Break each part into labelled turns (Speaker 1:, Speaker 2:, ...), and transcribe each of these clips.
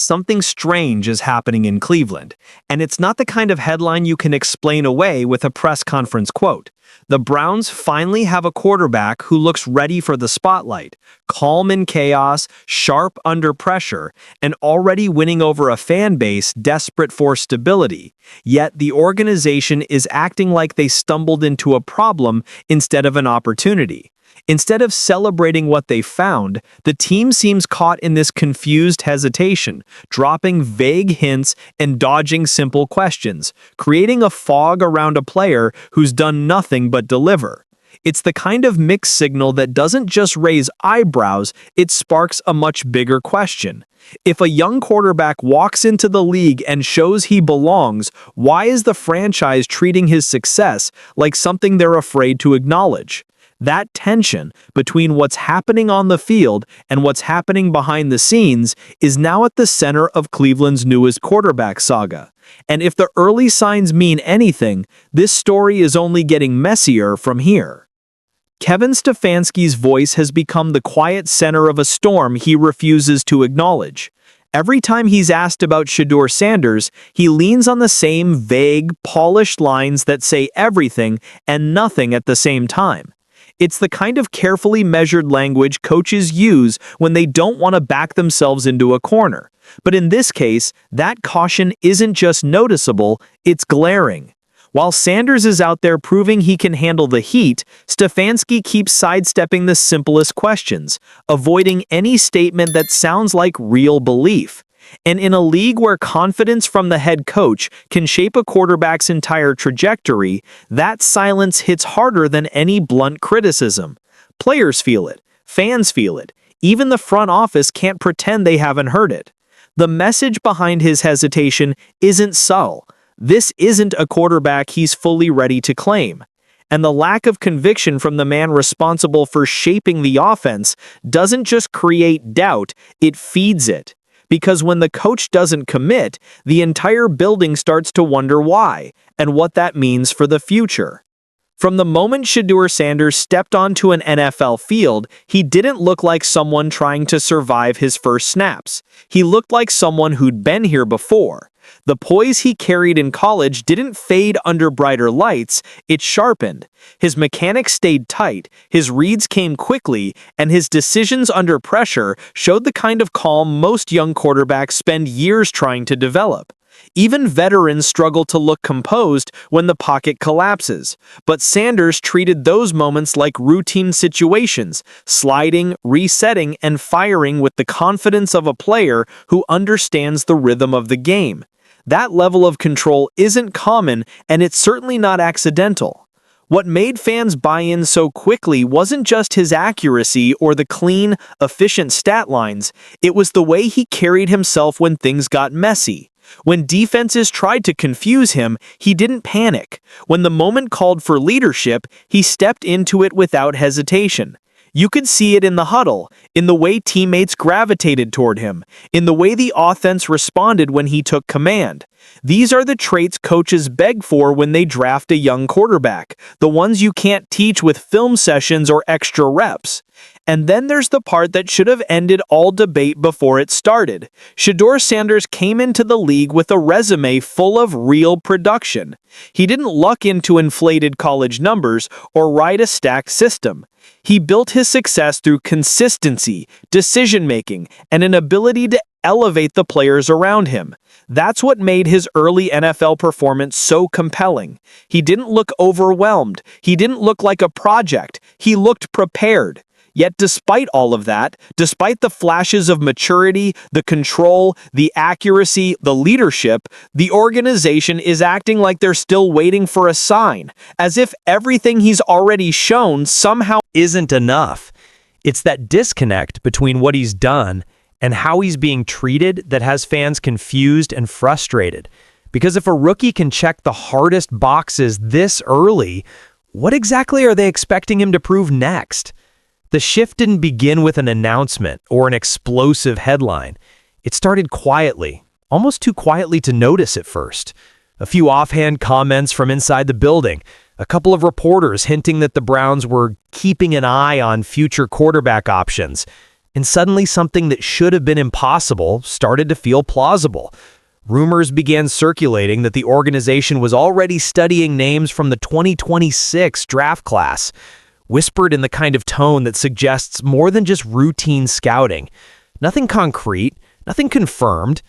Speaker 1: something strange is happening in Cleveland, and it's not the kind of headline you can explain away with a press conference quote. The Browns finally have a quarterback who looks ready for the spotlight, calm in chaos, sharp under pressure, and already winning over a fan base desperate for stability. Yet the organization is acting like they stumbled into a problem instead of an opportunity. Instead of celebrating what they found, the team seems caught in this confused hesitation, dropping vague hints and dodging simple questions, creating a fog around a player who's done nothing but deliver. It's the kind of mixed signal that doesn't just raise eyebrows, it sparks a much bigger question. If a young quarterback walks into the league and shows he belongs, why is the franchise treating his success like something they're afraid to acknowledge? That tension between what's happening on the field and what's happening behind the scenes is now at the center of Cleveland's newest quarterback saga. And if the early signs mean anything, this story is only getting messier from here. Kevin Stefanski's voice has become the quiet center of a storm he refuses to acknowledge. Every time he's asked about Shedeur Sanders, he leans on the same vague, polished lines that say everything and nothing at the same time. It's the kind of carefully measured language coaches use when they don't want to back themselves into a corner. But in this case, that caution isn't just noticeable, it's glaring. While Sanders is out there proving he can handle the heat, Stefanski keeps sidestepping the simplest questions, avoiding any statement that sounds like real belief. And in a league where confidence from the head coach can shape a quarterback's entire trajectory, that silence hits harder than any blunt criticism. Players feel it, fans feel it, even the front office can't pretend they haven't heard it. The message behind his hesitation isn't subtle. This isn't a quarterback he's fully ready to claim. And the lack of conviction from the man responsible for shaping the offense doesn't just create doubt, it feeds it. Because when the coach doesn't commit, the entire building starts to wonder why, and what that means for the future. From the moment Shedeur Sanders stepped onto an NFL field, he didn't look like someone trying to survive his first snaps. He looked like someone who'd been here before. The poise he carried in college didn't fade under brighter lights, it sharpened. His mechanics stayed tight, his reads came quickly, and his decisions under pressure showed the kind of calm most young quarterbacks spend years trying to develop. Even veterans struggle to look composed when the pocket collapses, but Sanders treated those moments like routine situations, sliding, resetting, and firing with the confidence of a player who understands the rhythm of the game. That level of control isn't common, and it's certainly not accidental. What made fans buy in so quickly wasn't just his accuracy or the clean, efficient stat lines, it was the way he carried himself when things got messy. When defenses tried to confuse him, he didn't panic. When the moment called for leadership, he stepped into it without hesitation. You could see it in the huddle, in the way teammates gravitated toward him, in the way the offense responded when he took command. These are the traits coaches beg for when they draft a young quarterback, the ones you can't teach with film sessions or extra reps. And then there's the part that should have ended all debate before it started. Shedeur Sanders came into the league with a resume full of real production. He didn't luck into inflated college numbers or ride a stacked system. He built his success through consistency, decision-making, and an ability to elevate the players around him. That's what made his early NFL performance so compelling. He didn't look overwhelmed. He didn't look like a project. He looked prepared. Yet despite all of that, despite the flashes of maturity, the control, the accuracy, the leadership, the organization is acting like they're still waiting for a sign, as if everything he's already shown somehow isn't enough. It's that disconnect between what he's done and how he's being treated that has fans confused and frustrated. Because if a rookie can check the hardest boxes this early, what exactly are they expecting him to prove next? The shift didn't begin with an announcement or an explosive headline. It started quietly, almost too quietly to notice at first. A few offhand comments from inside the building, a couple of reporters hinting that the Browns were keeping an eye on future quarterback options,
Speaker 2: And suddenly something that should have been impossible started to feel plausible. Rumors began circulating that the organization was already studying names from the 2026 draft class, whispered in the kind of tone that suggests more than just routine scouting. Nothing concrete, nothing confirmed,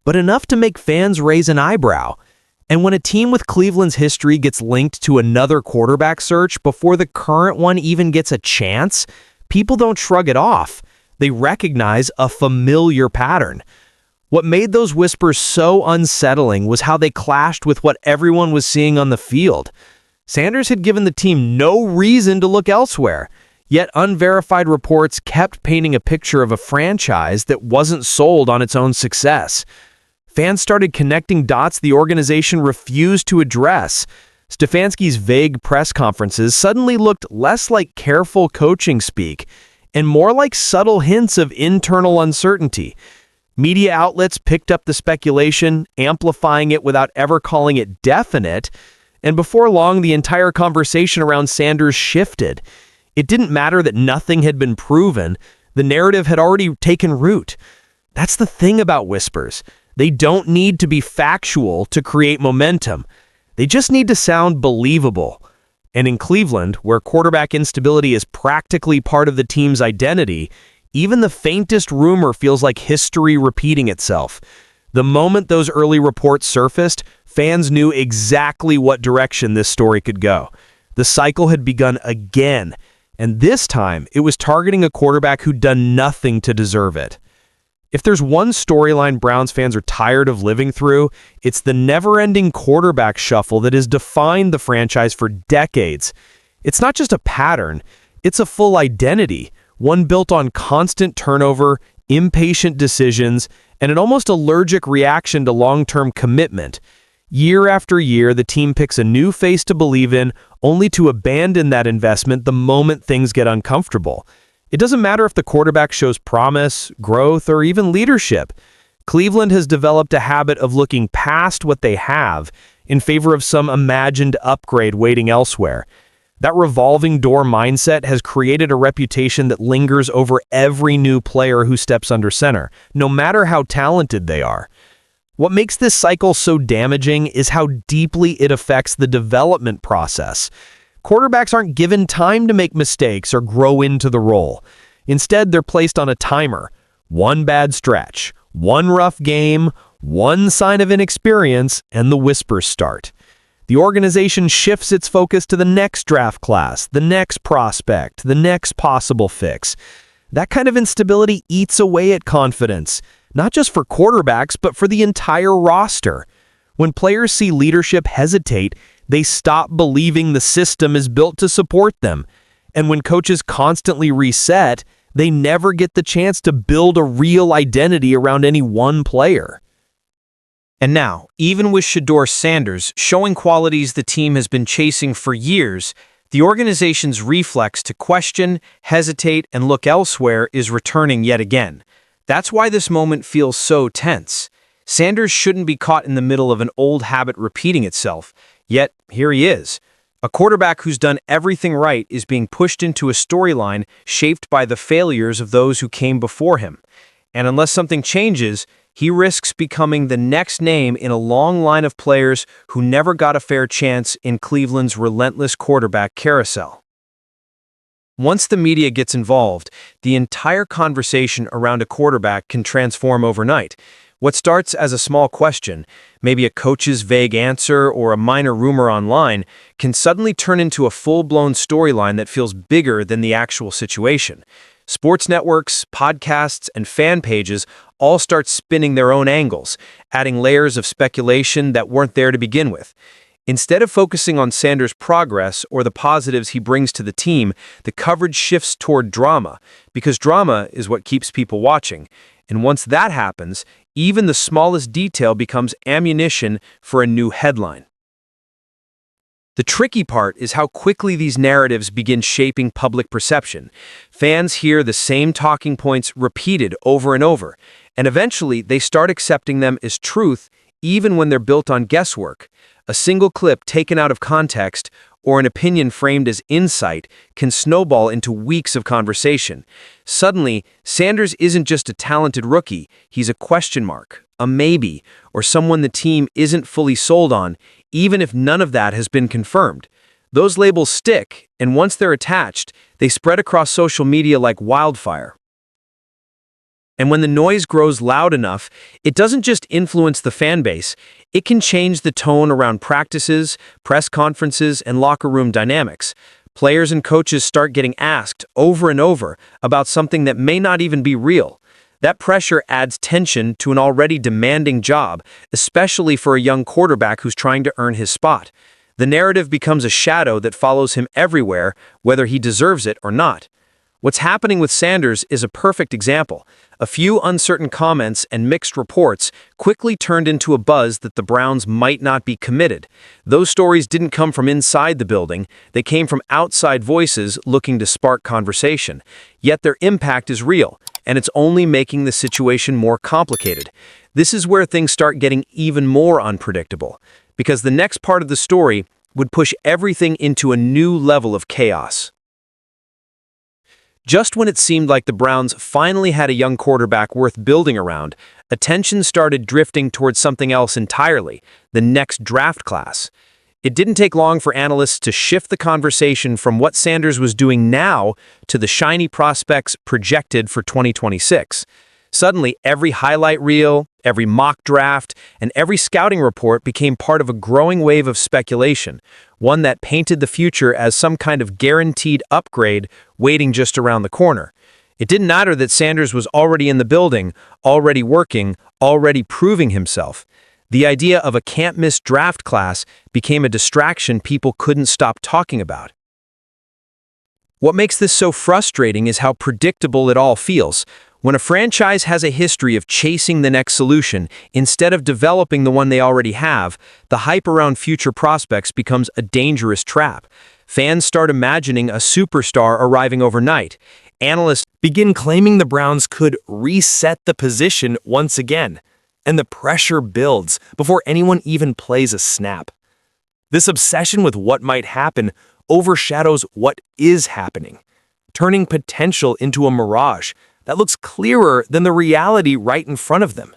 Speaker 2: but enough to make fans raise an eyebrow. And when a team with Cleveland's history gets linked to another quarterback search before the current one even gets a chance, people don't shrug it off. They recognize a familiar pattern. What made those whispers so unsettling was how they clashed with what everyone was seeing on the field. Sanders had given the team no reason to look elsewhere, yet unverified reports kept painting a picture of a franchise that wasn't sold on its own success. Fans started connecting dots the organization refused to address. Stefanski's vague press conferences suddenly looked less like careful coaching speak and more like subtle hints of internal uncertainty. Media outlets picked up the speculation, amplifying it without ever calling it definite, and before long, the entire conversation around Sanders shifted. It didn't matter that nothing had been proven. The narrative had already taken root. That's the thing about whispers. They don't need to be factual to create momentum. They just need to sound believable. And in Cleveland, where quarterback instability is practically part of the team's identity, even the faintest rumor feels like history repeating itself. The moment those early reports surfaced, fans knew exactly what direction this story could go. The cycle had begun again, and this time it was targeting a quarterback who'd done nothing to deserve it. If there's one storyline Browns fans are tired of living through, it's the never-ending quarterback shuffle that has defined the franchise for decades. It's not just a pattern, it's a full identity, one built on constant turnover, impatient decisions, and an almost allergic reaction to long-term commitment. Year after year, the team picks a new face to believe in, only to abandon that investment the moment things get uncomfortable. It doesn't matter if the quarterback shows promise, growth, or even leadership. Cleveland has developed a habit of looking past what they have in favor of some imagined upgrade waiting elsewhere. That revolving door mindset has created a reputation that lingers over every new player who steps under center, no matter how talented they are. What makes this cycle so damaging is how deeply it affects the development process. Quarterbacks aren't given time to make mistakes or grow into the role. Instead, they're placed on a timer. One bad stretch, one rough game, one sign of inexperience, and the whispers start. The organization shifts its focus to the next draft class, the next prospect, the next possible fix. That kind of instability eats away at confidence, not just for quarterbacks, but for the entire roster. When players see leadership hesitate, they stop believing the system is built to support them. And when coaches constantly reset, they never get the chance to build a real identity around any one player.
Speaker 1: And now, even with Shedeur Sanders showing qualities the team has been chasing for years, the organization's reflex to question, hesitate, and look elsewhere is returning yet again. That's why this moment feels so tense. Sanders shouldn't be caught in the middle of an old habit repeating itself, yet here he is. A quarterback who's done everything right is being pushed into a storyline shaped by the failures of those who came before him. And unless something changes, he risks becoming the next name in a long line of players who never got a fair chance in Cleveland's relentless quarterback carousel. Once the media gets involved, the entire conversation around a quarterback can transform overnight. What starts as a small question, maybe a coach's vague answer or a minor rumor online, can suddenly turn into a full-blown storyline that feels bigger than the actual situation. Sports networks, podcasts, and fan pages all start spinning their own angles, adding layers of speculation that weren't there to begin with. Instead of focusing on Sanders' progress or the positives he brings to the team, the coverage shifts toward drama, because drama is what keeps people watching. And once that happens, even the smallest detail becomes ammunition for a new headline. The tricky part is how quickly these narratives begin shaping public perception. Fans hear the same talking points repeated over and over, and eventually they start accepting them as truth even when they're built on guesswork. A single clip taken out of context or an opinion framed as insight can snowball into weeks of conversation. Suddenly, Sanders isn't just a talented rookie, he's a question mark, a maybe, or someone the team isn't fully sold on, even if none of that has been confirmed. Those labels stick, and once they're attached, they spread across social media like wildfire. And when the noise grows loud enough, it doesn't just influence the fan base, it can change the tone around practices, press conferences, and locker room dynamics. Players and coaches start getting asked over and over about something that may not even be real. That pressure adds tension to an already demanding job, especially for a young quarterback who's trying to earn his spot. The narrative becomes a shadow that follows him everywhere, whether he deserves it or not. What's happening with Sanders is a perfect example. A few uncertain comments and mixed reports quickly turned into a buzz that the Browns might not be committed. Those stories didn't come from inside the building, they came from outside voices looking to spark conversation. Yet their impact is real, and it's only making the situation more complicated. This is where things start getting even more unpredictable, because the next part of the story would push everything into a new level of chaos. Just when it seemed like the Browns finally had a young quarterback worth building around, attention started drifting towards something else entirely, the next draft class. It didn't take long for analysts to shift the conversation from what Sanders was doing now to the shiny prospects projected for 2026. Suddenly, every highlight reel, every mock draft, and every scouting report became part of a growing wave of speculation, one that painted the future as some kind of guaranteed upgrade waiting just around the corner. It didn't matter that Sanders was already in the building, already working, already proving himself. The idea of a can't-miss draft class became a distraction people couldn't stop talking about. What makes this so frustrating is how predictable it all feels. When a franchise has a history of chasing the next solution instead of developing the one they already have, the hype around future prospects becomes a dangerous trap. Fans start imagining a superstar arriving overnight. Analysts begin claiming the Browns could reset the position once again, and the pressure builds before anyone even plays a snap. This obsession with what might happen overshadows what is happening, turning potential into a mirage that looks clearer than the reality right in front of them.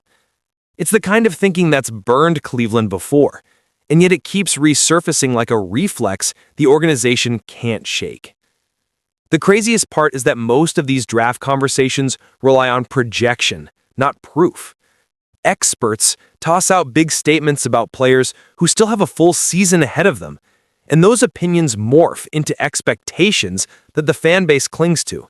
Speaker 1: It's the kind of thinking that's burned Cleveland before, and yet it keeps resurfacing like a reflex the organization can't shake. The craziest part is that most of these draft conversations rely on projection, not proof. Experts toss out big statements about players who still have a full season ahead of them, and those opinions morph into expectations that the fan base clings to.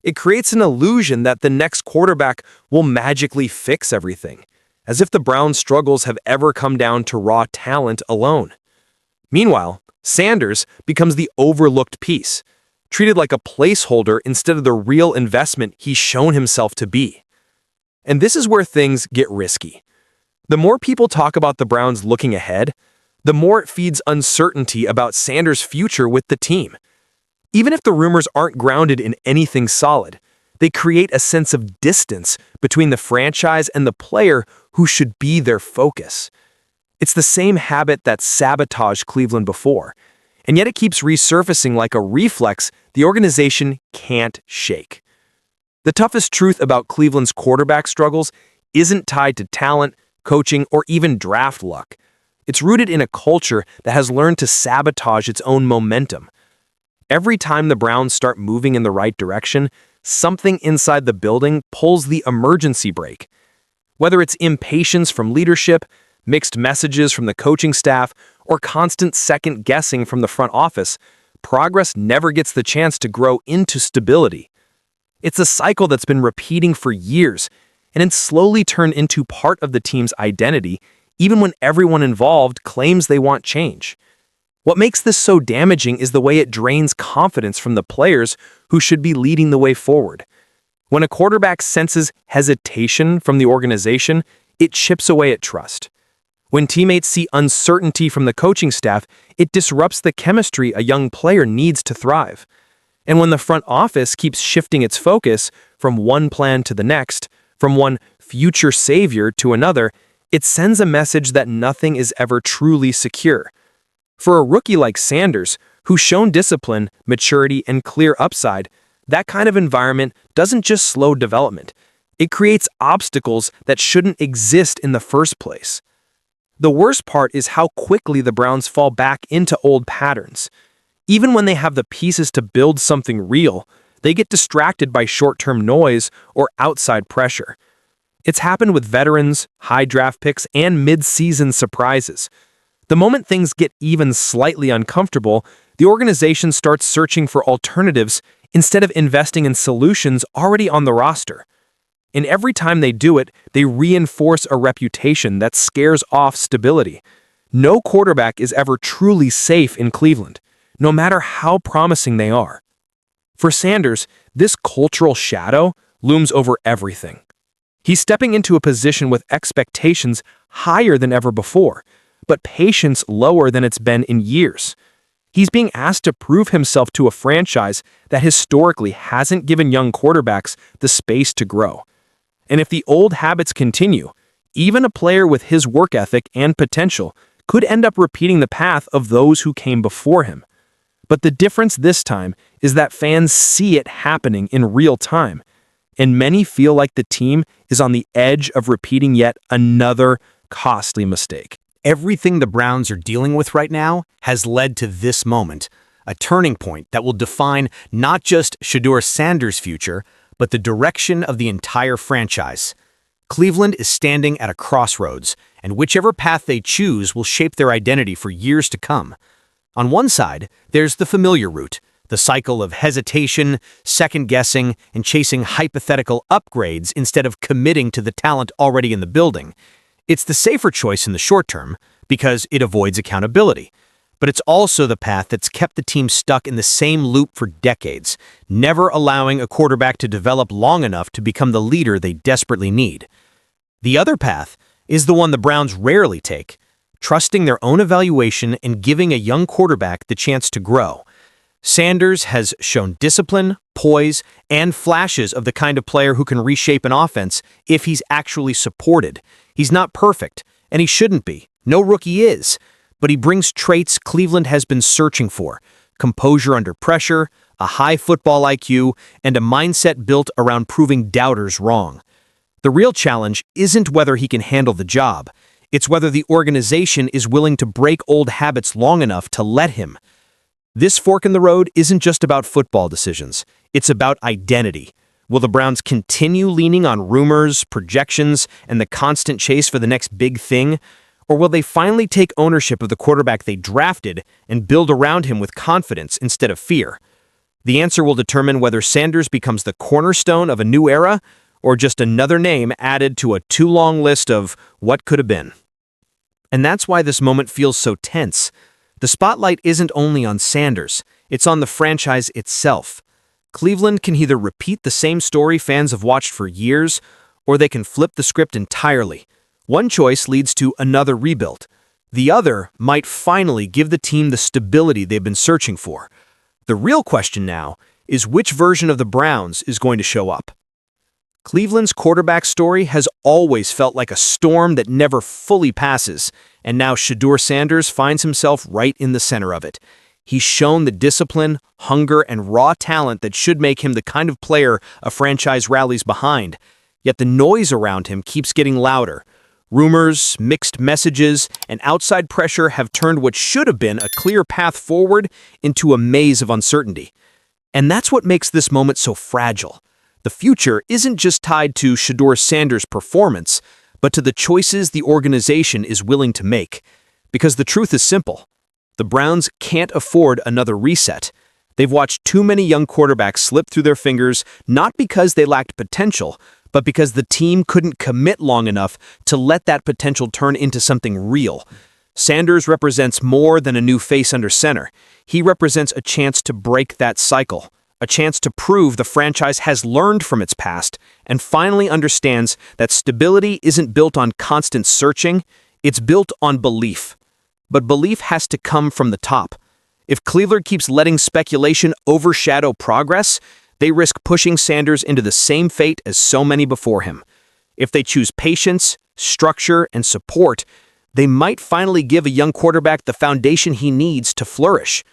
Speaker 1: It creates an illusion that the next quarterback will magically fix everything, as if the Browns' struggles have ever come down to raw talent alone. Meanwhile, Sanders becomes the overlooked piece, treated like a placeholder instead of the real investment he's shown himself to be. And this is where things get risky. The more people talk about the Browns looking ahead, the more it feeds uncertainty about Sanders' future with the team. Even if the rumors aren't grounded in anything solid, they create a sense of distance between the franchise and the player who should be their focus. It's the same habit that sabotaged Cleveland before, and yet it keeps resurfacing like a reflex the organization can't shake. The toughest truth about Cleveland's quarterback struggles isn't tied to talent, coaching, or even draft luck. It's rooted in a culture that has learned to sabotage its own momentum. Every time the Browns start moving in the right direction, something inside the building pulls the emergency brake. Whether it's impatience from leadership, mixed messages from the coaching staff, or constant second-guessing from the front office, progress never gets the chance to grow into stability. It's a cycle that's been repeating for years, and it's slowly turned into part of the team's identity, even when everyone involved claims they want change. What makes this so damaging is the way it drains confidence from the players who should be leading the way forward. When a quarterback senses hesitation from the organization, it chips away at trust. When teammates see uncertainty from the coaching staff, it disrupts the chemistry a young player needs to thrive. And when the front office keeps shifting its focus from one plan to the next, from one future savior to another, it sends a message that nothing is ever truly secure.
Speaker 3: For a rookie like Sanders, who's shown discipline, maturity, and clear upside, that kind of environment doesn't just slow development. It creates obstacles that shouldn't exist in the first place. The worst part is how quickly the Browns fall back into old patterns. Even when they have the pieces to build something real, they get distracted by short-term noise or outside pressure. It's happened with veterans, high draft picks, and mid-season surprises. The moment things get even slightly uncomfortable, the organization starts searching for alternatives instead of investing in solutions already on the roster. And every time they do it, they reinforce a reputation that scares off stability. No quarterback is ever truly safe in Cleveland, no matter how promising they are. For Sanders, this cultural shadow looms over everything. He's stepping into a position with expectations higher than ever before, but patience lower than it's been in years. He's being asked to prove himself to a franchise that historically hasn't given young quarterbacks the space to grow. And if the old habits continue, even a player with his work ethic and potential could end up repeating the path of those who came before him. But the difference this time is that fans see it happening in real time, and many feel like the team is on the edge of repeating yet another costly mistake.
Speaker 2: Everything the Browns are dealing with right now has led to this moment, a turning point that will define not just Shedeur Sanders' future, but the direction of the entire franchise. Cleveland is standing at a crossroads, and whichever path they choose will shape their identity for years to come. On one side, there's the familiar route, the cycle of hesitation, second-guessing, and chasing hypothetical upgrades instead of committing to the talent already in the building. It's the safer choice in the short term because it avoids accountability. But it's also the path that's kept the team stuck in the same loop for decades, never allowing a quarterback to develop long enough to become the leader they desperately need. The other path is the one the Browns rarely take, trusting their own evaluation and giving a young quarterback the chance to grow. Sanders has shown discipline, poise, and flashes of the kind of player who can reshape an offense if he's actually supported. He's not perfect, and he shouldn't be. No rookie is. But he brings traits Cleveland has been searching for: composure under pressure, a high football IQ, and a mindset built around proving doubters wrong. The real challenge isn't whether he can handle the job. It's whether the organization is willing to break old habits long enough to let him. This fork in the road isn't just about football decisions. It's about identity. Will the Browns continue leaning on rumors, projections, and the constant chase for the next big thing? Or will they finally take ownership of the quarterback they drafted and build around him with confidence instead of fear? The answer will determine whether Sanders becomes the cornerstone of a new era or just another name added to a too-long list of what could have been. And that's why this moment feels so tense. The spotlight isn't only on Sanders, it's on the franchise itself. Cleveland can either repeat the same story fans have watched for years, or they can flip the script entirely. One choice leads to another rebuild. The other might finally give the team the stability they've been searching for. The real question now is which version of the Browns is going to show up. Cleveland's quarterback story has always felt like a storm that never fully passes, and now Shedeur Sanders finds himself right in the center of it. He's shown the discipline, hunger, and raw talent that should make him the kind of player a franchise rallies behind. Yet the noise around him keeps getting louder. Rumors, mixed messages, and outside pressure have turned what should have been a clear path forward into a maze of uncertainty. And that's what makes this moment so fragile. The future isn't just tied to Shedeur Sanders' performance, but to the choices the organization is willing to make. Because the truth is simple. The Browns can't afford another reset. They've watched too many young quarterbacks slip through their fingers, not because they lacked potential, but because the team couldn't commit long enough to let that potential turn into something real. Sanders represents more than a new face under center. He represents a chance to break that cycle, a chance to prove the franchise has learned from its past and finally understands that stability isn't built on constant searching, it's built on belief. But belief has to come from the top. If Cleveland keeps letting speculation overshadow progress, they risk pushing Sanders into the same fate as so many before him. If they choose patience, structure, and support,
Speaker 3: They might finally give a young quarterback the foundation he needs to flourish.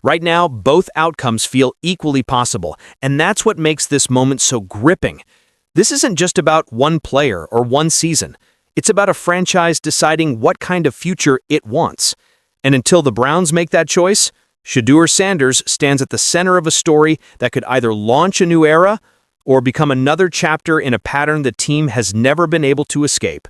Speaker 3: Right now, both outcomes feel equally possible, and that's what makes this moment so gripping. This isn't just about one player or one season. It's about a franchise deciding what kind of future it wants. And until the Browns make that choice, Shedeur Sanders stands at the center of a story that could either launch a new era or become another chapter in a pattern the team has never been able to escape.